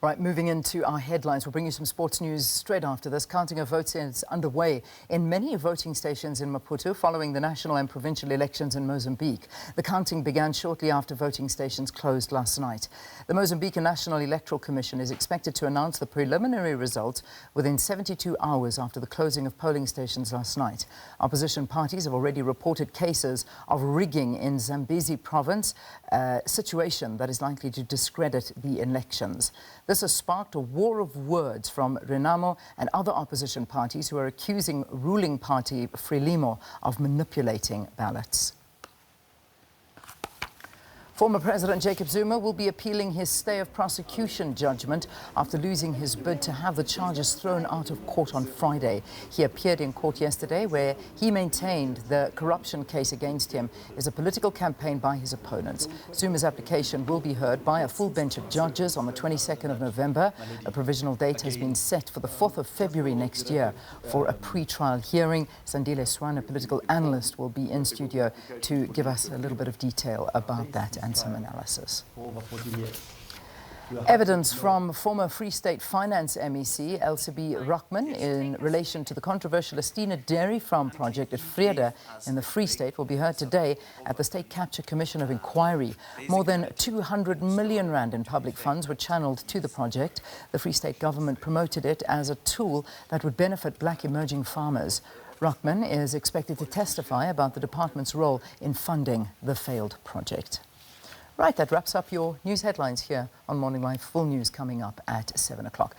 Right, moving into our headlines, we'll bring you some sports news straight after this. Counting of votes is underway in many voting stations in Maputo following the national and provincial elections in Mozambique. The counting began shortly after voting stations closed last night. The Mozambique National Electoral Commission is expected to announce the preliminary results within 72 hours after the closing of polling stations last night. Opposition parties have already reported cases of rigging in Zambezi province, a situation that is likely to discredit the elections. This has sparked a war of words from Renamo and other opposition parties who are accusing ruling party Frelimo of manipulating ballots. Former President Jacob Zuma will be appealing his stay of prosecution judgment after losing his bid to have the charges thrown out of court on Friday. He appeared in court yesterday where he maintained the corruption case against him is a political campaign by his opponents. Zuma's application will be heard by a full bench of judges on the 22nd of November. A provisional date has been set for the 4th of February next year for a pre-trial hearing. Sandile Swan, a political analyst, will be in studio to give us a little bit of detail about that and some analysis. Evidence from former Free State Finance MEC LCB Rockman in relation to the controversial Estina Dairy Farm project at Vrede in the Free State will be heard today at the State Capture Commission of Inquiry. More than 200 million rand in public funds were channeled to the project. The Free State government promoted it as a tool that would benefit black emerging farmers. Rockman is expected to testify about the department's role in funding the failed project. Right, that wraps up your news headlines here on Morning Live. Full news coming up at 7 o'clock.